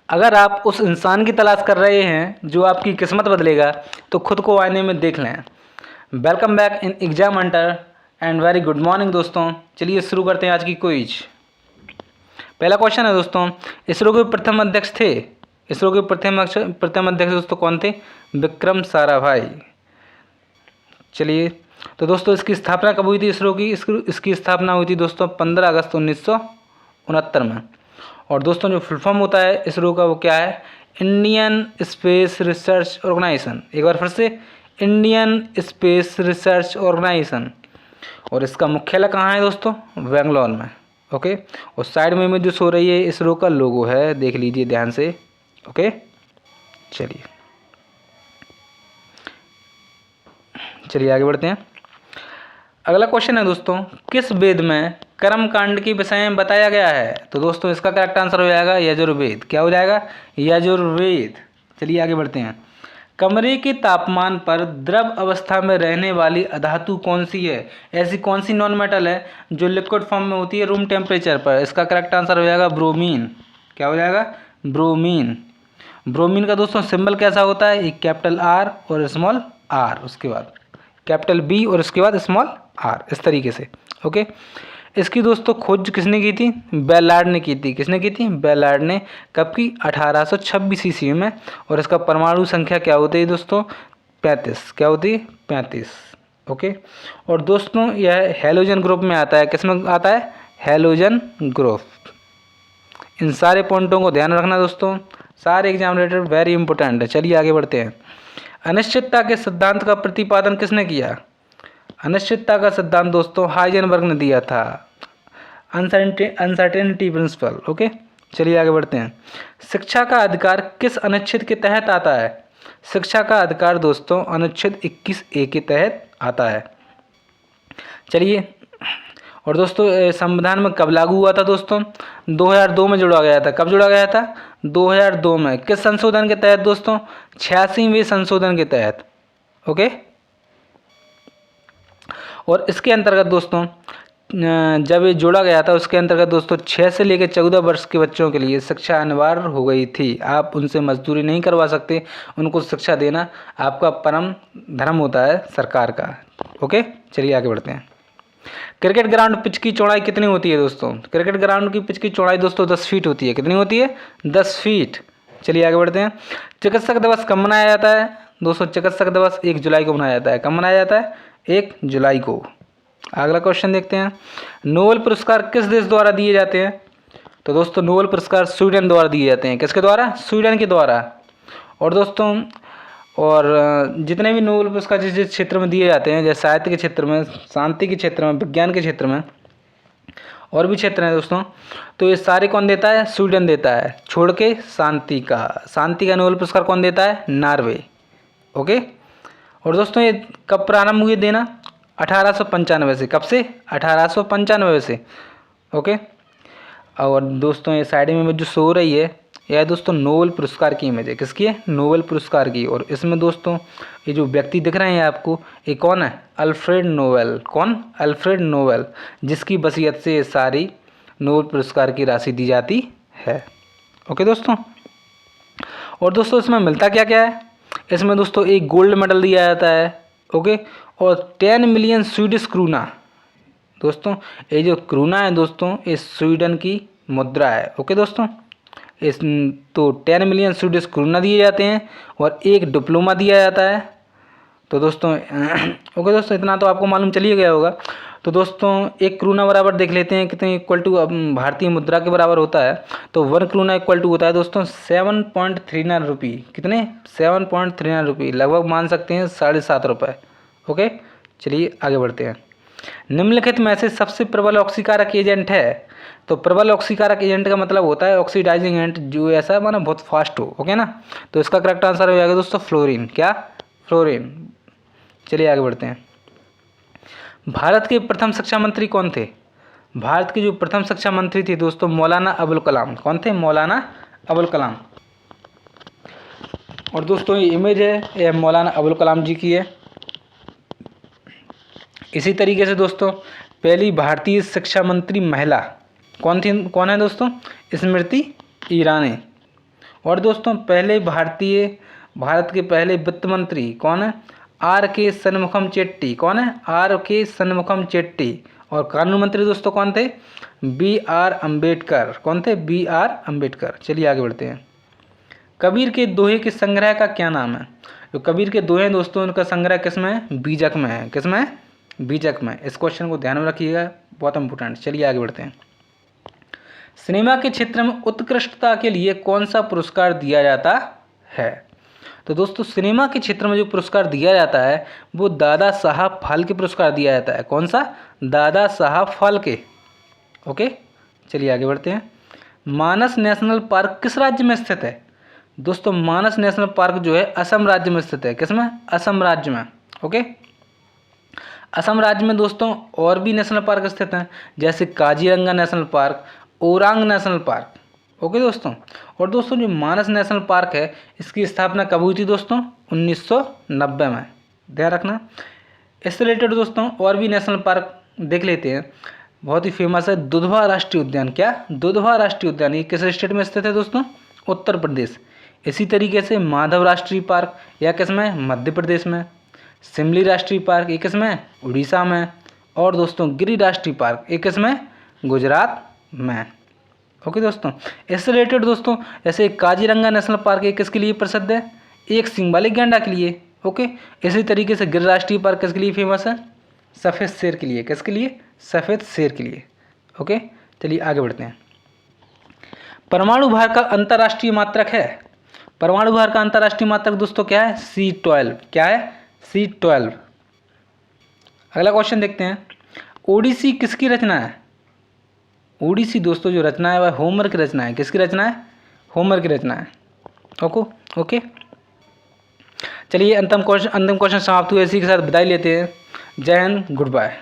अगर आप उस इंसान की तलाश कर रहे हैं जो आपकी किस्मत बदलेगा तो खुद को आईने में देख लें। Welcome back in exam Hunter and very good morning दोस्तों। चलिए शुरू करते हैं आज की क्विज। पहला क्वेश्चन है दोस्तों, इसरो के प्रथम अध्यक्ष थे। इसरो के प्रथम अध्यक्ष दोस्तों कौन थे? विक्रम साराभाई। चलिए तो दोस्तों इसकी स्थापना कब हुई थी इसरो की? इसकी स्थापना हुई थी दोस्तों 15 अगस्त 1969 में। और दोस्तों जो फुल फॉर्म होता है इसरो का वो क्या है? Indian Space Research Organisation. एक बार फिर से, इंडियन स्पेस रिसर्च ऑर्गेनाइजेशन। और इसका मुख्यालय कहाँ है दोस्तों? बेंगलोर में। ओके, और साइड में जो सो रही है इसरो का लोगो है, देख लीजिए ध्यान से। ओके, चलिए आगे बढ़ते हैं। अगला क्वेश्चन है दोस्तों, किस वेद में कर्म कांड के विषय में बताया गया है? तो दोस्तों इसका करेक्ट आंसर हो जाएगा यजुर्वेद। क्या हो जाएगा? यजुर्वेद। चलिए आगे बढ़ते हैं। कमरे के तापमान पर द्रव अवस्था में रहने वाली अधातु कौन सी है? ऐसी कौन सी नॉन मेटल है जो लिक्विड फॉर्म में होती है रूम टेम्परेचर पर? इसका करेक्ट आंसर हो जाएगा ब्रोमीन। क्या हो जाएगा? ब्रोमीन। ब्रोमीन का दोस्तों सिंबल कैसा होता है? एक कैपिटल आर और स्मॉल आर, उसके बाद कैपिटल बी और उसके बाद स्मॉल आर, इस तरीके से। ओके, इसकी दोस्तों खोज किसने की थी? बेलार्ड ने की थी। किसने की थी? बेलार्ड ने। कब की? 1826 ईस्वी में। और इसका परमाणु संख्या क्या होती है दोस्तों? 35। क्या होती है? 35। ओके, और दोस्तों यह हैलोजन ग्रुप में आता है। किस में आता है? Halogen group. इन सारे पॉइंटों को ध्यान रखना दोस्तों, सारे एग्जाम रिलेटेड वेरी इंपॉर्टेंट है। चलिए आगे बढ़ते हैं। अनिश्चितता के सिद्धांत का प्रतिपादन किसने किया? अनिश्चितता का सिद्धांत दोस्तों हाइजेनबर्ग ने दिया था। Uncertainty principle. ओके, चलिए आगे बढ़ते हैं। शिक्षा का अधिकार किस अनुच्छेद के तहत आता है? शिक्षा का अधिकार दोस्तों अनुच्छेद 21A के तहत आता है। चलिए, और दोस्तों संविधान में कब लागू हुआ था दोस्तों? 2002 में जोड़ा गया था। कब जोड़ा गया था? 2002 में। किस संशोधन के तहत दोस्तों? 86वें संशोधन के तहत। ओके, और इसके अंतर्गत दोस्तों जब ये जोड़ा गया था उसके अंतर्गत दोस्तों 6 से लेकर 14 वर्ष के बच्चों के लिए शिक्षा अनिवार्य हो गई थी। आप उनसे मजदूरी नहीं करवा सकते, उनको शिक्षा देना आपका परम धर्म होता है सरकार का। ओके, चलिए आगे बढ़ते हैं। क्रिकेट ग्राउंड पिच की चौड़ाई कितनी होती है दोस्तों? क्रिकेट ग्राउंड की पिच की चौड़ाई दोस्तों 10 फीट होती है। कितनी होती है? 10 फीट। चलिए आगे बढ़ते हैं। चिकित्सक दिवस कब मनाया जाता है दोस्तों? चिकित्सक दिवस 1 जुलाई को मनाया जाता है। कब मनाया जाता है? 1 जुलाई को। अगला क्वेश्चन देखते हैं। नोबेल पुरस्कार किस देश द्वारा दिए जाते हैं? तो दोस्तों नोबेल पुरस्कार स्वीडन द्वारा दिए जाते हैं। किसके द्वारा? स्वीडन के द्वारा। और दोस्तों जितने भी नोबेल पुरस्कार जिस जिस क्षेत्र में दिए जाते हैं, जैसे साहित्य के क्षेत्र में, शांति के क्षेत्र में, विज्ञान के क्षेत्र में, और भी क्षेत्र हैं दोस्तों, तो ये सारे कौन देता है? स्वीडन देता है, छोड़ के शांति का। शांति का नोबेल पुरस्कार कौन देता है? नॉर्वे। ओके, और दोस्तों ये कब प्रारंभ हुए देना? 1895 से। कब से? 1895 से। ओके, और दोस्तों ये साइड में जो सो रही है यह दोस्तों नोबेल पुरस्कार की इमेज है। किसकी है? नोबेल पुरस्कार की। और इसमें दोस्तों ये जो व्यक्ति दिख रहे हैं आपको, ये कौन है? Alfred Nobel. कौन? अल्फ्रेड नोबेल, जिसकी वसीयत से ये सारी नोबेल पुरस्कार की राशि दी जाती है। ओके दोस्तों, और दोस्तों इसमें मिलता क्या क्या है? इसमें दोस्तों एक गोल्ड मेडल दिया जाता है। ओके, और 10 मिलियन स्वीडिश क्रूना। दोस्तों ये जो क्रूना है दोस्तों ये स्वीडन की मुद्रा है। ओके दोस्तों, इस तो 10 मिलियन स्वीडिश क्रूना दिए जाते हैं और एक डिप्लोमा दिया जाता है। तो दोस्तों ओके दोस्तों, इतना तो आपको मालूम चलिए गया होगा। तो दोस्तों एक क्रूना बराबर देख लेते हैं कितने इक्वल टू भारतीय मुद्रा के बराबर होता है। तो 1 क्रूना इक्वल टू होता है दोस्तों 7.39 रुपये। कितने? 7.39 रुपये, लगभग मान सकते हैं 7.5 रुपये। ओके, चलिए आगे बढ़ते हैं। निम्नलिखित में से सबसे प्रबल ऑक्सीकारक एजेंट है। तो प्रबल ऑक्सीकारक एजेंट का मतलब होता है ऑक्सीडाइजिंग एजेंट, जो ऐसा माना बहुत फास्ट हो। ओके ना, तो इसका करेक्ट आंसर हो जाएगा दोस्तों फ्लोरीन। क्या? फ्लोरीन। चलिए आगे बढ़ते हैं। भारत के प्रथम शिक्षा मंत्री कौन थे? भारत के जो प्रथम शिक्षा मंत्री थे दोस्तों मौलाना अबुल कलाम। कौन थे? मौलाना अबुल कलाम। और दोस्तों ये इमेज है, यह मौलाना अबुल कलाम जी की है। इसी तरीके से दोस्तों पहली भारतीय शिक्षा मंत्री महिला कौन थी? कौन है दोस्तों? स्मृति ईरानी। और दोस्तों भारत के पहले वित्त मंत्री कौन है? R.K. शनमुखम चेट्टी। कौन है? R.K. शनमुखम चेट्टी। और कानून मंत्री दोस्तों कौन थे? B.R. अम्बेडकर। कौन थे? B.R. अम्बेडकर। चलिए आगे बढ़ते हैं। कबीर के दोहे के संग्रह का क्या नाम है? तो कबीर के दोहे दोस्तों, उनका संग्रह किसमें है? बीजक में है। किसमें है? बीजक में। इस क्वेश्चन को ध्यान में रखिएगा, बहुत इंपॉर्टेंट। चलिए आगे बढ़ते हैं। सिनेमा के क्षेत्र में उत्कृष्टता के लिए कौन सा पुरस्कार दिया जाता है? तो दोस्तों सिनेमा के क्षेत्र में जो पुरस्कार दिया जाता है वो दादा साहब फाल्के पुरस्कार दिया जाता है। कौन सा? दादा साहब फाल्के। ओके, चलिए आगे बढ़ते हैं। मानस नेशनल पार्क किस राज्य में स्थित है? दोस्तों मानस नेशनल पार्क जो है असम राज्य में स्थित है। किसमें? असम राज्य में। ओके, असम राज्य में दोस्तों और भी नेशनल पार्क स्थित हैं, जैसे Kaziranga national park, Orang national park. Okay दोस्तों, और दोस्तों जो मानस नेशनल पार्क है इसकी स्थापना कब हुई थी दोस्तों? 1990 में। ध्यान रखना। इससे रिलेटेड दोस्तों और भी नेशनल पार्क देख लेते हैं। बहुत ही फेमस है दुधवा राष्ट्रीय उद्यान। क्या? दुधवा राष्ट्रीय उद्यान। ये किस स्टेट में स्थित है दोस्तों? उत्तर प्रदेश। इसी तरीके से माधव राष्ट्रीय पार्क या किसमें? मध्य प्रदेश में। शिमली राष्ट्रीय पार्क ये किसमें? उड़ीसा में। और दोस्तों गिरी राष्ट्रीय पार्क ये किसमें? गुजरात में। ओके दोस्तों, इससे रिलेटेड दोस्तों जैसे काजीरंगा नेशनल पार्क ये किसके लिए प्रसिद्ध है? एक सींग वाले गैंडा के लिए। ओके, इसी तरीके से गिर राष्ट्रीय पार्क किसके लिए फेमस है? सफ़ेद शेर के लिए। किसके लिए? सफ़ेद शेर के लिए। ओके, चलिए आगे बढ़ते हैं। परमाणु भार का अंतर्राष्ट्रीय मात्रक है। परमाणु भार का अंतर्राष्ट्रीय मात्रक दोस्तों क्या है? C12। क्या है? C12। अगला क्वेश्चन देखते हैं। ओडिसी किसकी रचना है? ओडिसी दोस्तों जो रचना है वह होमर की रचना है। किसकी रचना है? होमर की रचना है। ओके, चलिए अंतिम क्वेश्चन समाप्त हुए। इसी के साथ विदाई लेते हैं। जय हिंद, गुड बाय।